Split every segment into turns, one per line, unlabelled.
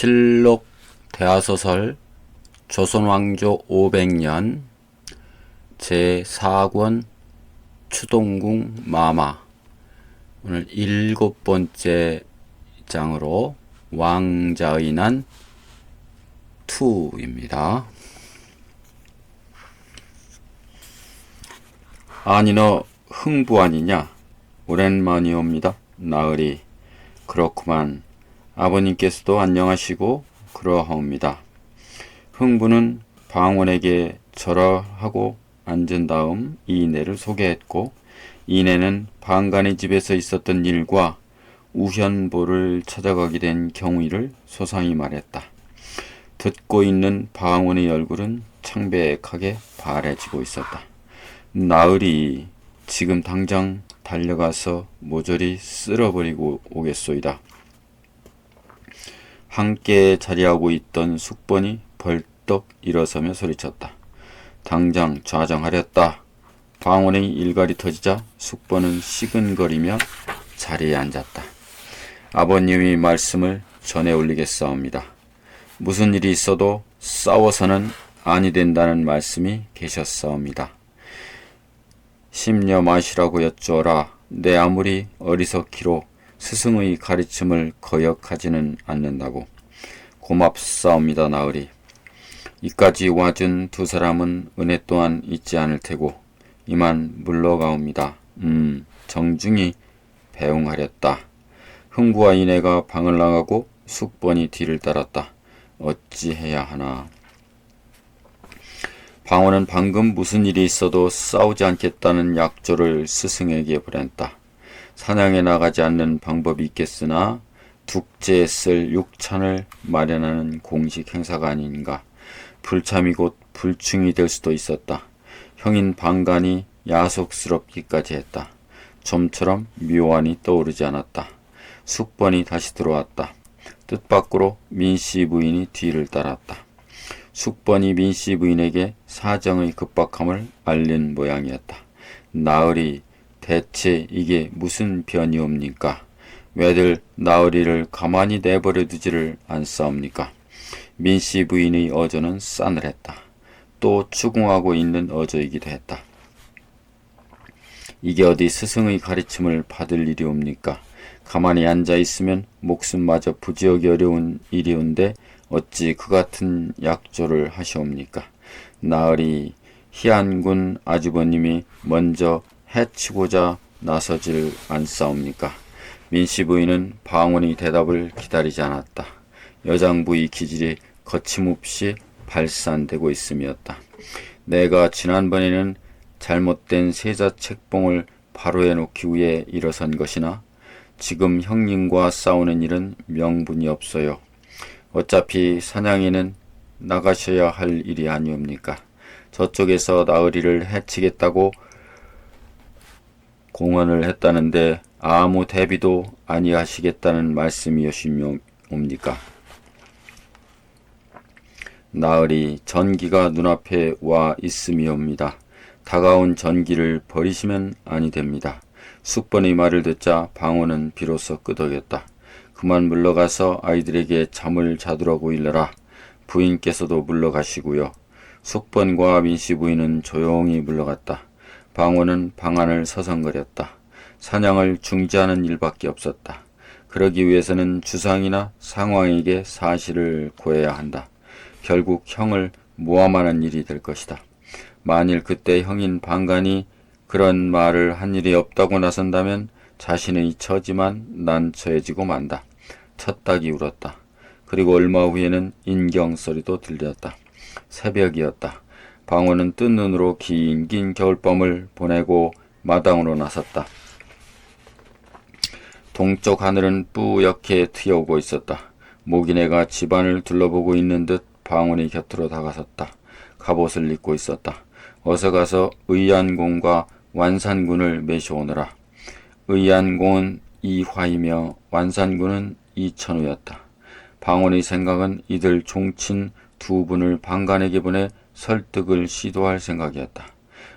실록 대하소설 조선왕조 500년 제4권 추동궁 마마. 오늘 7번째 장으로 왕자의 난 2입니다. 아니 너 흥부 아니냐? 오랜만이옵니다. 나으리. 그렇구만. 아버님께서도 안녕하시고 그러하옵니다. 흥부는 방원에게 절하하고 앉은 다음 이내를 소개했고, 이내는 방간의 집에서 있었던 일과 우현보를 찾아가게 된 경위를 소상히 말했다. 듣고 있는 방원의 얼굴은 창백하게 바래지고 있었다. 나으리, 지금 당장 달려가서 모조리 쓸어버리고 오겠소이다. 함께 자리하고 있던 숙번이 벌떡 일어서며 소리쳤다. 당장 좌정하렸다. 방원의 일갈이 터지자 숙번은 시근거리며 자리에 앉았다. 아버님이 말씀을 전해 올리겠사옵니다. 무슨 일이 있어도 싸워서는 아니 된다는 말씀이 계셨사옵니다. 심려 마시라고 여쭈어라. 내 아무리 어리석기로 스승의 가르침을 거역하지는 않는다고. 고맙사옵니다, 나으리. 이까지 와준 두 사람은 은혜 또한 잊지 않을 테고 이만 물러가옵니다. 정중히 배웅하렸다. 흥부와 이내가 방을 나가고 숙번이 뒤를 따랐다. 어찌해야 하나. 방원은 방금 무슨 일이 있어도 싸우지 않겠다는 약조를 스승에게 보냈다. 사냥에 나가지 않는 방법이 있겠으나 tuk제에 쓸 육찬을 마련하는 공식 행사가 아닌가. 불참이 곧 불충이 될 수도 있었다. 형인 방간이 야속스럽기까지 했다. 좀처럼 묘안이 떠오르지 않았다. 숙번이 다시 들어왔다. 뜻밖으로 민씨 부인이 뒤를 따랐다. 숙번이 민씨 부인에게 사정의 급박함을 알린 모양이었다. 나으리, 대체 이게 무슨 변이옵니까? 왜들 나으리를 가만히 내버려 두지를 않사옵니까? 민씨 부인의 어조는 싸늘했다. 또 추궁하고 있는 어조이기도 했다. 이게 어디 스승의 가르침을 받을 일이옵니까? 가만히 앉아있으면 목숨마저 부지하기 어려운 일이온데 어찌 그 같은 약조를 하시옵니까? 나으리, 희안군 아주버님이 먼저 해치고자 나서질 않사옵니까? 민씨 부인은 방원의 대답을 기다리지 않았다. 여장부의 기질이 거침없이 발산되고 있음이었다. 내가 지난번에는 잘못된 세자 책봉을 바로 해놓기 위해 일어선 것이나 지금 형님과 싸우는 일은 명분이 없어요. 어차피 사냥에는 나가셔야 할 일이 아니옵니까? 저쪽에서 나으리를 해치겠다고 공언을 했다는데 아무 대비도 아니하시겠다는 말씀이옵니까? 나으리, 전기가 눈앞에 와 있음이옵니다. 다가온 전기를 버리시면 아니 됩니다. 숙번의 말을 듣자 방원은 비로소 끄덕였다. 그만 물러가서 아이들에게 잠을 자두라고 일러라. 부인께서도 물러가시고요. 숙번과 민씨 부인은 조용히 물러갔다. 방원은 방 안을 서성거렸다. 사냥을 중지하는 일밖에 없었다. 그러기 위해서는 주상이나 상왕에게 사실을 고해야 한다. 결국 형을 모함하는 일이 될 것이다. 만일 그때 형인 방간이 그런 말을 한 일이 없다고 나선다면 자신의 처지만 난처해지고 만다. 첫 닭이 울었다. 그리고 얼마 후에는 인경소리도 들렸다. 새벽이었다. 방원은 뜬 눈으로 긴 겨울밤을 보내고 마당으로 나섰다. 동쪽 하늘은 뿌옇게 트여오고 있었다. 모기네가 집안을 둘러보고 있는 듯 방원의 곁으로 다가섰다. 갑옷을 입고 있었다. 어서 가서 의안공과 완산군을 매셔오너라. 의안공은 이화이며 완산군은 이천우였다. 방원의 생각은 이들 종친 두 분을 방간에게 보내 설득을 시도할 생각이었다.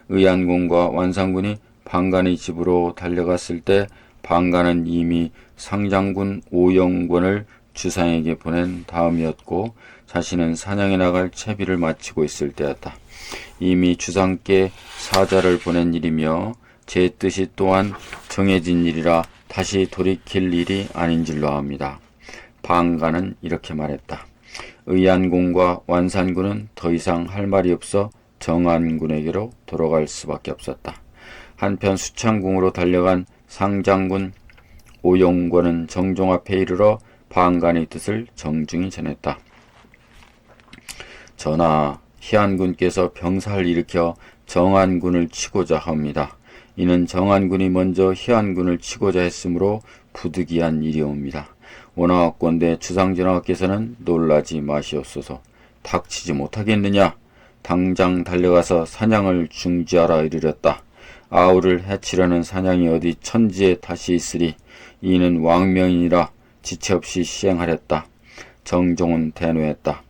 의안군과 완산군이 방간의 집으로 달려갔을 때 방간은 이미 상장군 오영권을 주상에게 보낸 다음이었고 자신은 사냥에 나갈 채비를 마치고 있을 때였다. 이미 주상께 사자를 보낸 일이며 제 뜻이 또한 정해진 일이라 다시 돌이킬 일이 아닌 줄로 압니다. 방가는 이렇게 말했다. 의안군과 완산군은 더 이상 할 말이 없어 정안군에게로 돌아갈 수밖에 없었다. 한편 수창궁으로 달려간 상장군 오용권은 정종 앞에 이르러 방간의 뜻을 정중히 전했다. 전하, 희안군께서 병사를 일으켜 정안군을 치고자 합니다. 이는 정안군이 먼저 희안군을 치고자 했으므로 부득이한 일이옵니다. 원하옵건대 주상전하께서는 놀라지 마시옵소서. 닥치지 못하겠느냐? 당장 달려가서 사냥을 중지하라 이르렸다. 아우를 해치려는 사냥이 어디 천지에 다시 있으리. 이는 왕명이니라 지체 없이 시행하렸다. 정종은 대노했다.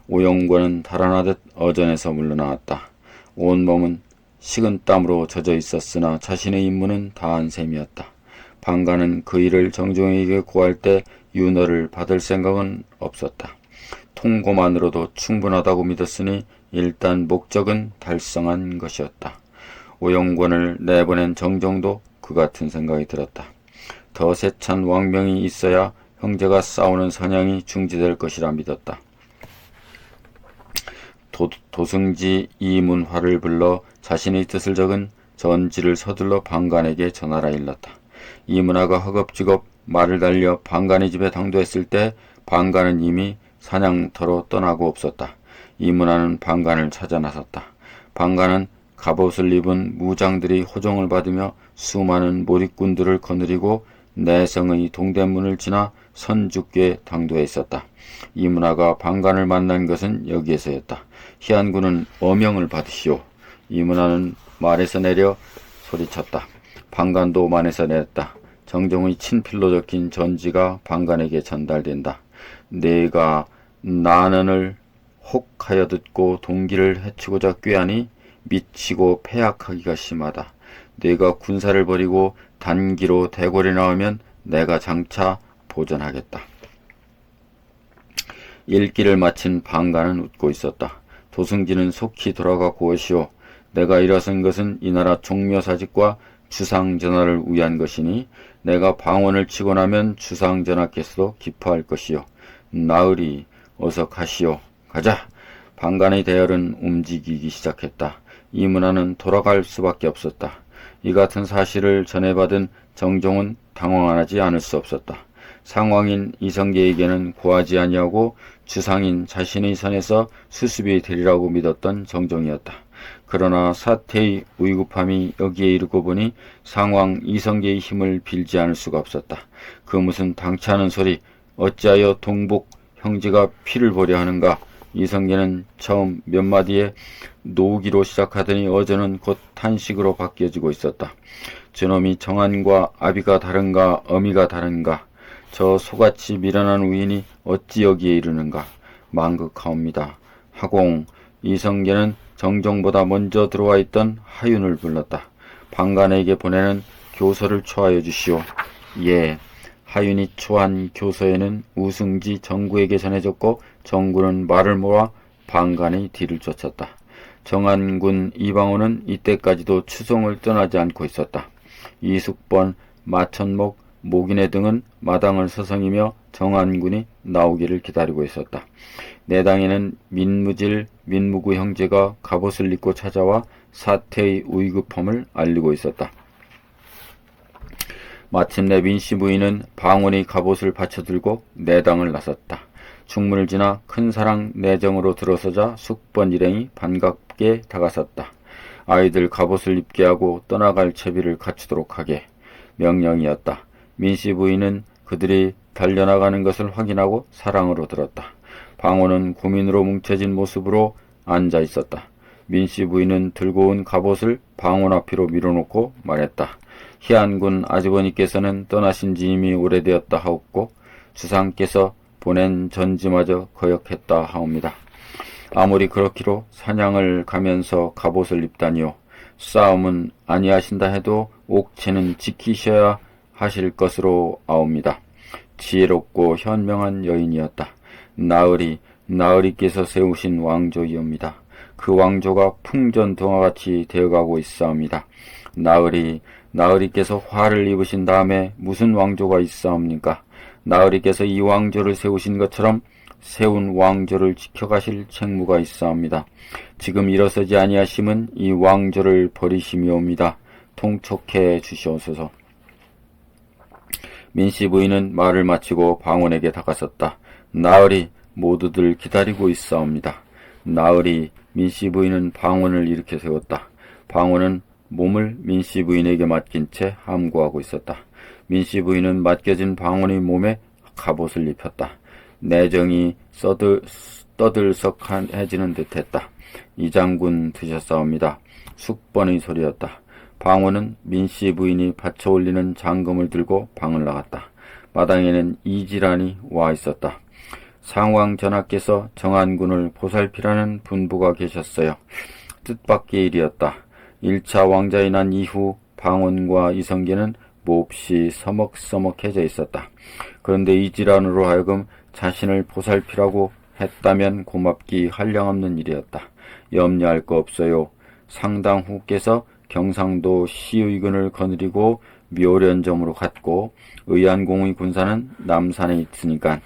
오영권은 달아나듯 어전에서 물러나왔다. 온몸은 식은 땀으로 젖어 있었으나 자신의 임무는 다한 셈이었다. 방가는 그 일을 정종에게 고할 때 윤허를 받을 생각은 없었다. 통고만으로도 충분하다고 믿었으니 일단 목적은 달성한 것이었다. 오영권을 내보낸 정종도 그 같은 생각이 들었다. 더 세찬 왕명이 있어야 형제가 싸우는 사냥이 중지될 것이라 믿었다. 도승지 이문화를 불러 자신의 뜻을 적은 전지를 서둘러 방간에게 전하라 일렀다. 이문화가 허겁지겁 말을 달려 방간의 집에 당도했을 때 방간은 이미 사냥터로 떠나고 없었다. 이문화는 방간을 찾아 나섰다. 방간은 갑옷을 입은 무장들이 호종을 받으며 수많은 몰입꾼들을 거느리고 내성의 동대문을 지나 선주교에 당도해 있었다. 이문화가 방간을 만난 것은 여기에서였다. 희안군은 어명을 받으시오. 이문화는 말에서 내려 소리쳤다. 방간도 말에서 내렸다. 정종의 친필로 적힌 전지가 방간에게 전달된다. 내가 난언을 혹하여 듣고 동기를 해치고자 꾀하니 미치고 패약하기가 심하다. 내가 군사를 버리고 단기로 대궐에 나오면 내가 장차 보전하겠다. 읽기를 마친 방간은 웃고 있었다. 도승지는 속히 돌아가 고하시오. 내가 일어선 것은 이 나라 종묘사직과 주상전하를 위한 것이니 내가 방언을 치고 나면 주상전하께서도 기뻐할 것이요. 나으리 어서 가시오. 가자. 방간의 대열은 움직이기 시작했다. 이문화는 돌아갈 수밖에 없었다. 이 같은 사실을 전해받은 정종은 당황하지 않을 수 없었다. 상왕인 이성계에게는 고하지 아니하고 주상인 자신의 선에서 수습이 되리라고 믿었던 정종이었다. 그러나 사태의 위급함이 여기에 이르고 보니 상왕 이성계의 힘을 빌지 않을 수가 없었다. 그 무슨 당치 않은 소리, 어찌하여 동북 형제가 피를 보려 하는가. 이성계는 처음 몇 마디에 노기로 시작하더니 어제는 곧 탄식으로 바뀌어지고 있었다. 저놈이 정안과 아비가 다른가 어미가 다른가. 저 소같이 미련한 우인이 어찌 여기에 이르는가. 망극하옵니다. 하공 이성계는 정종보다 먼저 들어와 있던 하윤을 불렀다. 방간에게 보내는 교서를 초하여 주시오. 예. 하윤이 초한 교서에는 우승지 정구에게 전해졌고 정구는 말을 모아 방간의 뒤를 쫓았다. 정안군 이방원은 이때까지도 추송을 떠나지 않고 있었다. 이숙번, 마천목, 목인의 등은 마당을 서성이며 정안군이 나오기를 기다리고 있었다. 내당에는 민무질, 민무구 형제가 갑옷을 입고 찾아와 사태의 위급함을 알리고 있었다. 마침내 민씨 부인은 방언의 갑옷을 받쳐들고 내당을 나섰다. 중문을 지나 큰사랑 내정으로 들어서자 숙번 일행이 반갑게 다가섰다. 아이들 갑옷을 입게 하고 떠나갈 채비를 갖추도록 하게 명령이었다. 민씨 부인은 그들이 달려나가는 것을 확인하고 사랑으로 들었다. 방언은 고민으로 뭉쳐진 모습으로 앉아 있었다. 민씨 부인은 들고 온 갑옷을 방언 앞으로 밀어놓고 말했다. 희안군 아주버니께서는 떠나신 지 이미 오래되었다 하옵고 주상께서 보낸 전지마저 거역했다 하옵니다. 아무리 그렇기로 사냥을 가면서 갑옷을 입다니요. 싸움은 아니하신다 해도 옥체는 지키셔야 하실 것으로 아옵니다. 지혜롭고 현명한 여인이었다. 나으리께서 세우신 왕조이옵니다. 그 왕조가 풍전등화같이 되어가고 있사옵니다. 나으리께서 화를 입으신 다음에 무슨 왕조가 있사옵니까? 나으리께서 이 왕조를 세우신 것처럼 세운 왕조를 지켜가실 책무가 있사옵니다. 지금 일어서지 아니하심은 이 왕조를 버리심이옵니다. 통촉해 주시옵소서. 민씨 부인은 말을 마치고 방언에게 다가섰다. 나으리, 모두들 기다리고 있사옵니다. 민씨 부인은 방언을 일으켜 세웠다. 방언은 몸을 민씨 부인에게 맡긴 채 함구하고 있었다. 민씨 부인은 맡겨진 방언의 몸에 갑옷을 입혔다. 내정이 떠들썩해지는 듯했다. 이 장군 드셨사옵니다. 숙번의 소리였다. 방언은 민씨 부인이 받쳐 올리는 장검을 들고 방을 나갔다. 마당에는 이지란이 와 있었다. 상왕 전하께서 정한군을 보살피라는 분부가 계셨어요. 뜻밖의 일이었다. 1차 왕자이 난 이후 방언과 이성계는 몹시 서먹서먹해져 있었다. 그런데 이지란으로 하여금 자신을 보살피라고 했다면 고맙기 한량없는 일이었다. 염려할 거 없어요. 상당 후께서 경상도 시의군을 거느리고 묘련점으로 갔고 의안공의 군사는 남산에 있으니까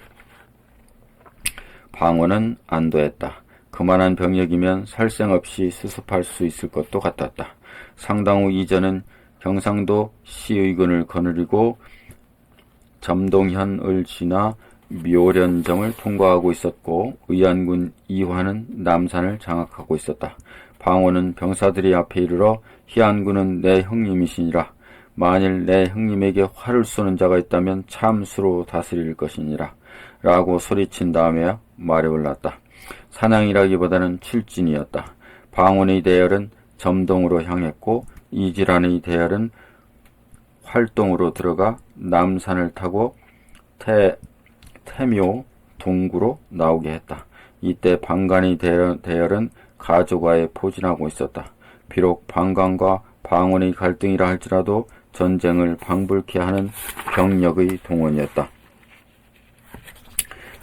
방언은 안도했다. 그만한 병력이면 살생없이 수습할 수 있을 것도 같았다. 상당 후 이전은 경상도 시의군을 거느리고 점동현을 지나 묘련점을 통과하고 있었고 의안군 이화는 남산을 장악하고 있었다. 방언은 병사들이 앞에 이르러 희안군은 내 형님이시니라. 만일 내 형님에게 활을 쏘는 자가 있다면 참수로 다스릴 것이니라. 라고 소리친 다음에 말에 올랐다. 사냥이라기보다는 출진이었다. 방언의 대열은 점동으로 향했고 이지란의 대열은 활동으로 들어가 남산을 타고 태묘 동구로 나오게 했다. 이때 방간의 대열은 가조가에 포진하고 있었다. 비록 방간과 방언의 갈등이라 할지라도 전쟁을 방불케 하는 병력의 동원이었다.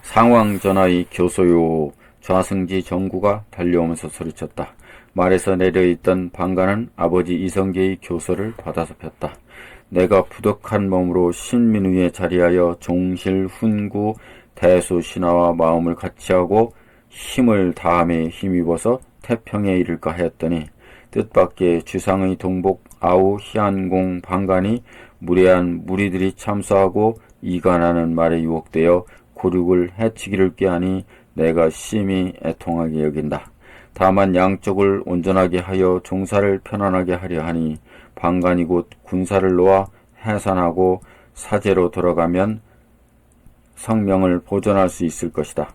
상왕전하의 교소요. 좌승지 정구가 달려오면서 소리쳤다. 말에서 내려있던 방간은 아버지 이성계의 교서를 받아서 폈다. 내가 부덕한 몸으로 신민 위에 자리하여 종실 훈구 대수 신하와 마음을 같이하고 힘을 다함에 힘입어서 태평에 이를까 하였더니 뜻밖의 주상의 동복 아우 희안공 방간이 무례한 무리들이 참수하고 이간하는 말에 유혹되어 고륙을 해치기를 꾀하니 내가 심히 애통하게 여긴다. 다만 양쪽을 온전하게 하여 종사를 편안하게 하려 하니 방간이 곧 군사를 놓아 해산하고 사제로 돌아가면 성명을 보존할 수 있을 것이다.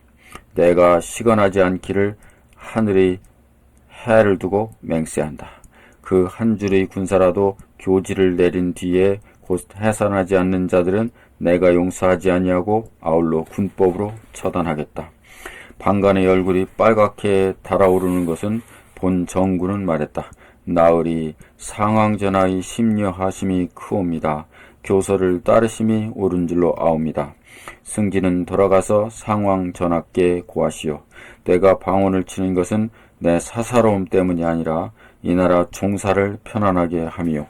내가 시건하지 않기를 하늘의 해를 두고 맹세한다. 그 한 줄의 군사라도 교지를 내린 뒤에 곧 해산하지 않는 자들은 내가 용서하지 아니하고 아울러 군법으로 처단하겠다. 방간의 얼굴이 빨갛게 달아오르는 것은 본 정군은 말했다. 나으리 상왕전하의 심려하심이 크옵니다. 교서를 따르심이 옳은 줄로 아옵니다. 승진은 돌아가서 상왕전하께 고하시오. 내가 방언을 치는 것은 내 사사로움 때문이 아니라 이 나라 종사를 편안하게 함이요.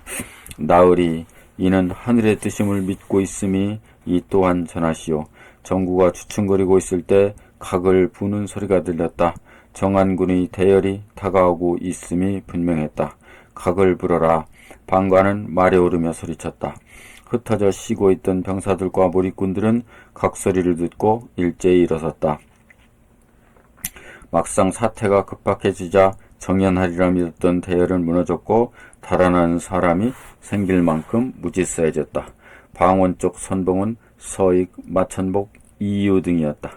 나으리 이는 하늘의 뜻임을 믿고 있음이 이 또한 전하시오. 정구가 주춤거리고 있을 때 각을 부는 소리가 들렸다. 정한군의 대열이 다가오고 있음이 분명했다. 각을 불어라. 방관은 말에 오르며 소리쳤다. 흩어져 쉬고 있던 병사들과 몰입꾼들은 각소리를 듣고 일제히 일어섰다. 막상 사태가 급박해지자 정연하리라 믿었던 대열은 무너졌고 달아난 사람이 생길 만큼 무질서해졌다. 방원 쪽 선봉은 서익, 마천복, 이유 등이었다.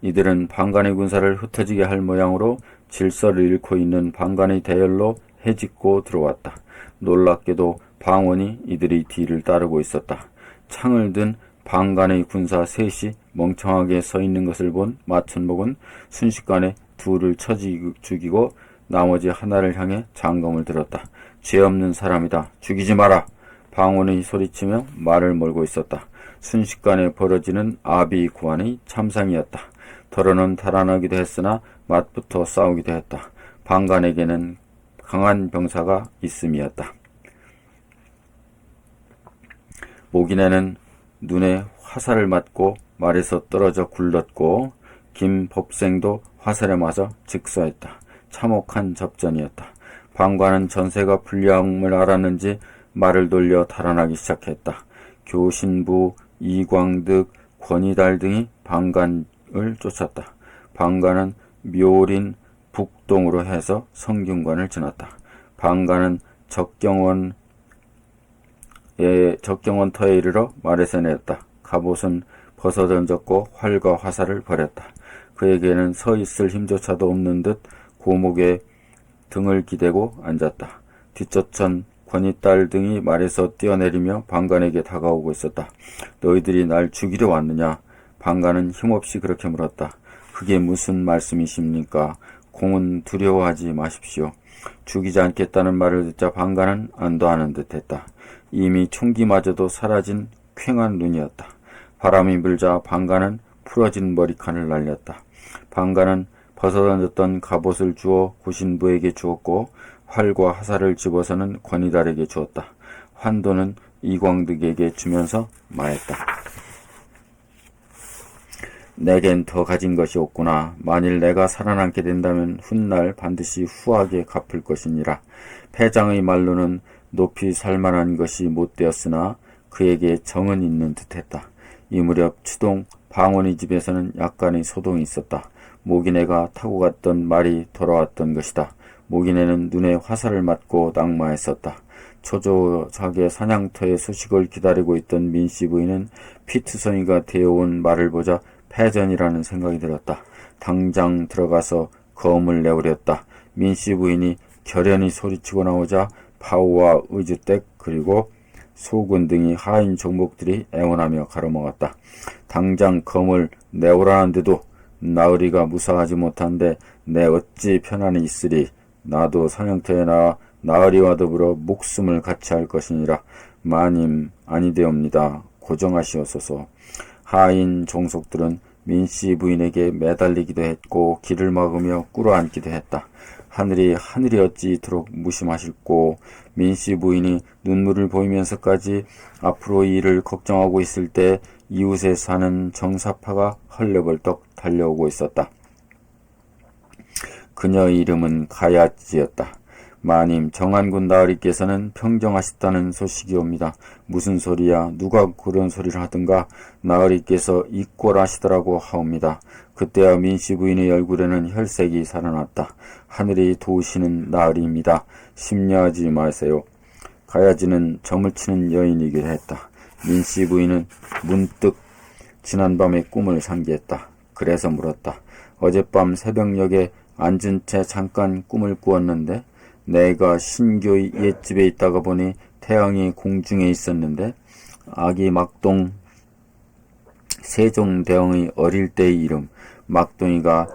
이들은 방간의 군사를 흩어지게 할 모양으로 질서를 잃고 있는 방간의 대열로 해집고 들어왔다. 놀랍게도 방원이 이들의 뒤를 따르고 있었다. 창을 든 방간의 군사 셋이 멍청하게 서 있는 것을 본 마천복은 순식간에 둘을 쳐 죽이고 나머지 하나를 향해 장검을 들었다. 죄 없는 사람이다. 죽이지 마라. 방원이 소리치며 말을 몰고 있었다. 순식간에 벌어지는 아비구환의 참상이었다. 더러는 달아나기도 했으나 맞붙어 싸우기도 했다. 방간에게는 강한 병사가 있음이었다. 모기내는 눈에 화살을 맞고 말에서 떨어져 굴렀고 김법생도 화살에 맞아 즉사했다. 참혹한 접전이었다. 방관은 전세가 불량을 알았는지 말을 돌려 달아나기 시작했다. 교신부, 이광득, 권희달 등이 방관을 쫓았다. 방관은 묘린 북동으로 해서 성균관을 지났다. 방관은 적경원 터에 이르러 말에서 내었다. 갑옷은 벗어던졌고 활과 화살을 버렸다. 그에게는 서 있을 힘조차도 없는 듯 고목에 등을 기대고 앉았다. 뒷조천 권희딸 등이 말에서 뛰어내리며 방관에게 다가오고 있었다. 너희들이 날 죽이려 왔느냐? 방관은 힘없이 그렇게 물었다. 그게 무슨 말씀이십니까? 공은 두려워하지 마십시오. 죽이지 않겠다는 말을 듣자 방관은 안도하는 듯했다. 이미 총기마저도 사라진 퀭한 눈이었다. 바람이 불자 방관은 풀어진 머리칸을 날렸다. 방관은 벗어던졌던 갑옷을 주어 고신부에게 주었고 활과 화살을 집어서는 권희달에게 주었다. 환도는 이광득에게 주면서 말했다. 내겐 더 가진 것이 없구나. 만일 내가 살아남게 된다면 훗날 반드시 후하게 갚을 것이니라. 패장의 말로는 높이 살만한 것이 못되었으나 그에게 정은 있는 듯했다. 이 무렵 추동 방원의 집에서는 약간의 소동이 있었다. 모기내가 타고 갔던 말이 돌아왔던 것이다. 모기내는 눈에 화살을 맞고 낙마했었다. 초조하게 사냥터의 소식을 기다리고 있던 민씨 부인은 피투성이가 되어온 말을 보자 패전이라는 생각이 들었다. 당장 들어가서 검을 내오렸다. 민씨 부인이 결연히 소리치고 나오자 파우와 의주댁 그리고 소군 등이 하인 종목들이 애원하며 가로막았다. 당장 검을 내오라는데도 나으리가 무사하지 못한데 내 어찌 편안히 있으리. 나도 사냥터에 나와 나으리와 더불어 목숨을 같이 할 것이니라. 마님 아니되옵니다. 고정하시옵소서. 하인 종속들은 민씨 부인에게 매달리기도 했고 길을 막으며 꿇어앉기도 했다. 하늘이 어찌 이토록 무심하실꼬. 민씨 부인이 눈물을 보이면서까지 앞으로 이 일을 걱정하고 있을 때 이웃에 사는 정사파가 헐레벌떡 달려오고 있었다. 그녀의 이름은 가야지였다. 마님, 정한군 나으리께서는 평정하셨다는 소식이 옵니다. 무슨 소리야? 누가 그런 소리를 하든가 나으리께서 이꼴하시더라고 하옵니다. 그때야 민씨 부인의 얼굴에는 혈색이 살아났다. 하늘이 도우시는 나으리입니다. 심려하지 마세요. 가야지는 점을 치는 여인이기도 했다. 민씨 부인은 문득 지난밤의 꿈을 상기했다. 그래서 물었다. 어젯밤 새벽녘에 앉은 채 잠깐 꿈을 꾸었는데 내가 신교의 옛집에 있다가 보니 태양이 공중에 있었는데 아기 막동 세종대왕의 어릴 때의 이름 막동이가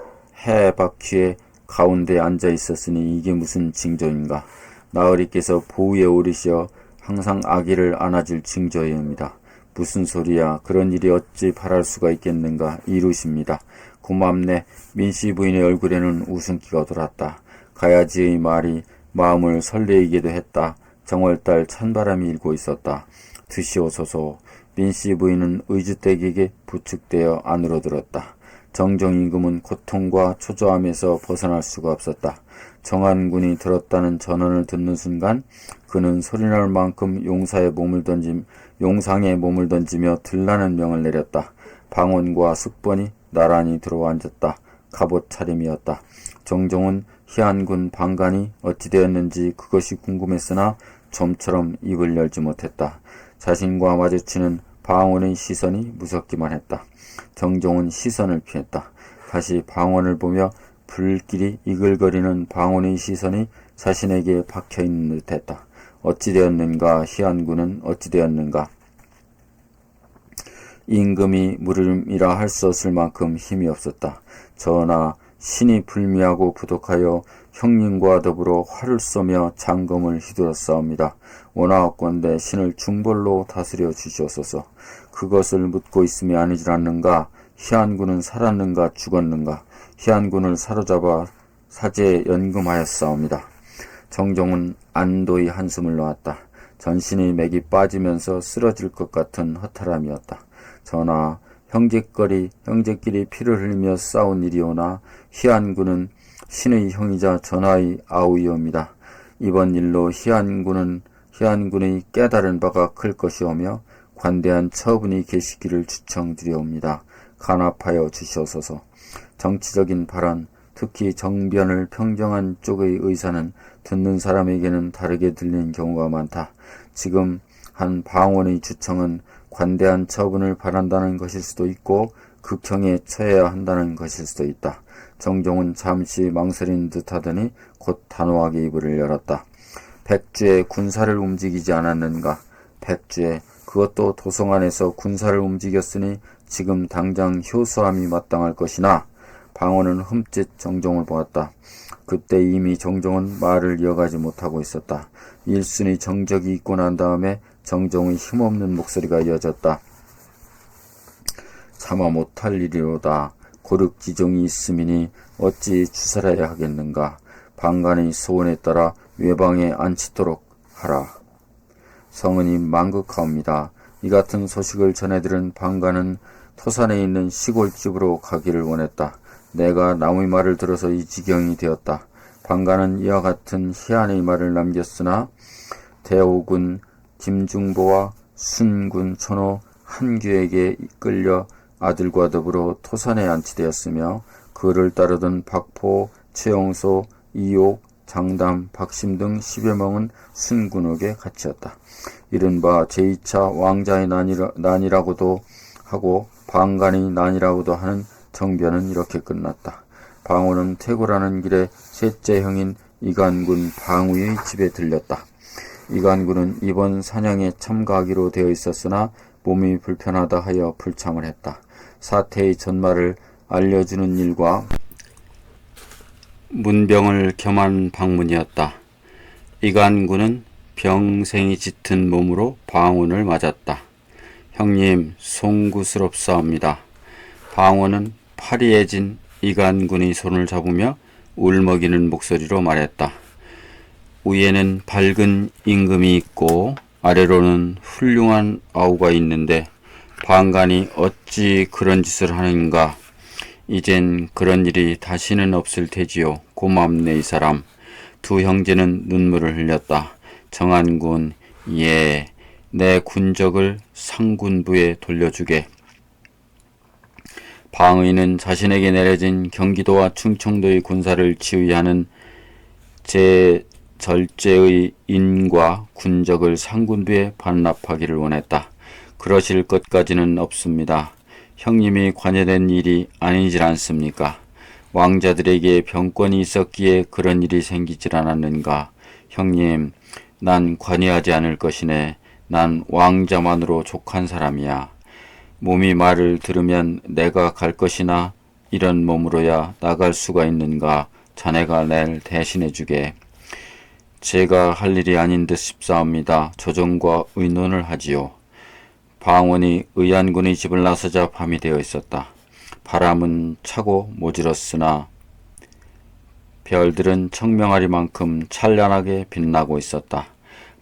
해 바퀴에 가운데 앉아 있었으니 이게 무슨 징조인가. 나으리께서 보우에 오르시어 항상 아기를 안아줄 징조이옵니다. 무슨 소리야. 그런 일이 어찌 바랄 수가 있겠는가. 이루십니다. 고맙네. 민씨 부인의 얼굴에는 웃음기가 돌았다. 가야지의 말이 마음을 설레이기도 했다. 정월달 찬바람이 일고 있었다. 드시오소서. 민씨 부인은 의주댁에게 부축되어 안으로 들었다. 정정임금은 고통과 초조함에서 벗어날 수가 없었다. 정한군이 들었다는 전언을 듣는 순간 그는 소리날 만큼 용상에 몸을 던지며 들라는 명을 내렸다. 방원과 숙번이 나란히 들어와 앉았다. 갑옷 차림이었다. 정종은 희안군 방관이 어찌 되었는지 그것이 궁금했으나 좀처럼 입을 열지 못했다. 자신과 마주치는 방원의 시선이 무섭기만 했다. 정종은 시선을 피했다. 다시 방원을 보며 불길이 이글거리는 방원의 시선이 자신에게 박혀있는 듯했다. 어찌 되었는가. 희안군은 어찌 되었는가. 임금이 물음이라 할 수 없을 만큼 힘이 없었다. 전하, 신이 불미하고 부독하여 형님과 더불어 활을 쏘며 장검을 휘두르사옵니다. 원하옵건대 신을 중벌로 다스려 주시옵소서. 그것을 묻고 있음이 아니질 않는가? 희한군은 살았는가 죽었는가? 희한군을 사로잡아 사제에 연금하였사옵니다. 정종은 안도의 한숨을 놓았다. 전신이 맥이 빠지면서 쓰러질 것 같은 허탈함이었다. 전하, 형제끼리 피를 흘리며 싸운 일이오나 희한군은 신의 형이자 전하의 아우이옵니다. 이번 일로 희한군의 깨달은 바가 클 것이오며 관대한 처분이 계시기를 추청드리옵니다. 간합하여 주시옵소서. 정치적인 발언, 특히 정변을 평정한 쪽의 의사는 듣는 사람에게는 다르게 들리는 경우가 많다. 지금 한 방언의 주청은 관대한 처분을 바란다는 것일 수도 있고 극형에 처해야 한다는 것일 수도 있다. 정종은 잠시 망설인 듯하더니 곧 단호하게 입을 열었다. 백주에 군사를 움직이지 않았는가? 백주에 그것도 도성 안에서 군사를 움직였으니 지금 당장 효수함이 마땅할 것이나 방언은 흠칫 정종을 보았다. 그때 이미 정종은 말을 이어가지 못하고 있었다. 일순이 정적이 있고 난 다음에 정종의 힘없는 목소리가 이어졌다. 차마 못할 일이로다. 고륵지종이 있음이니 어찌 주살해야 하겠는가. 방간의 소원에 따라 외방에 앉히도록 하라. 성은이 망극하옵니다. 이 같은 소식을 전해들은 방간은 토산에 있는 시골집으로 가기를 원했다. 내가 남의 말을 들어서 이 지경이 되었다. 방간은 이와 같은 희한의 말을 남겼으나 대오군 김중보와 순군 천호 한규에게 이끌려 아들과 더불어 토산에 안치되었으며 그를 따르던 박포, 최영소, 이옥, 장담, 박심 등 10여 명은 순군에게 갇혔다. 이른바 제2차 왕자의 난이라고도 하고 방간의 난이라고도 하는 정변은 이렇게 끝났다. 방호는 퇴고라는 길에 셋째 형인 이간군 방우의 집에 들렸다. 이간군은 이번 사냥에 참가하기로 되어 있었으나 몸이 불편하다 하여 불참을 했다. 사태의 전말을 알려주는 일과 문병을 겸한 방문이었다. 이간군은 병생이 짙은 몸으로 방언을 맞았다. 형님, 송구스럽사옵니다. 방언은 팔이 애진 이간군의 손을 잡으며 울먹이는 목소리로 말했다. 위에는 밝은 임금이 있고 아래로는 훌륭한 아우가 있는데 방간이 어찌 그런 짓을 하는가. 이젠 그런 일이 다시는 없을 테지요. 고맙네 이 사람. 두 형제는 눈물을 흘렸다. 정한군, 예, 내 군적을 상군부에 돌려주게. 방의는 자신에게 내려진 경기도와 충청도의 군사를 지휘하는 절제의 인과 군적을 상군부에 반납하기를 원했다. 그러실 것까지는 없습니다. 형님이 관여된 일이 아니질 않습니까? 왕자들에게 병권이 있었기에 그런 일이 생기질 않았는가? 형님, 난 관여하지 않을 것이네. 난 왕자만으로 족한 사람이야. 몸이 말을 들으면 내가 갈 것이나 이런 몸으로야 나갈 수가 있는가. 자네가 날 대신해주게. 제가 할 일이 아닌 듯 싶사옵니다. 조정과 의논을 하지요. 방원이 의안군의 집을 나서자 밤이 되어 있었다. 바람은 차고 모질었으나 별들은 청명하리만큼 찬란하게 빛나고 있었다.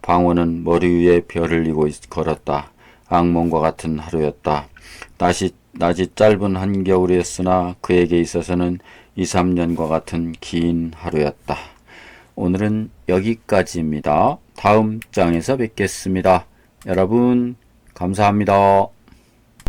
방원은 머리 위에 별을 이고 걸었다. 악몽과 같은 하루였다. 낮이 짧은 한겨울이었으나 그에게 있어서는 2, 3년과 같은 긴 하루였다. 오늘은 여기까지입니다. 다음 장에서 뵙겠습니다. 여러분 감사합니다.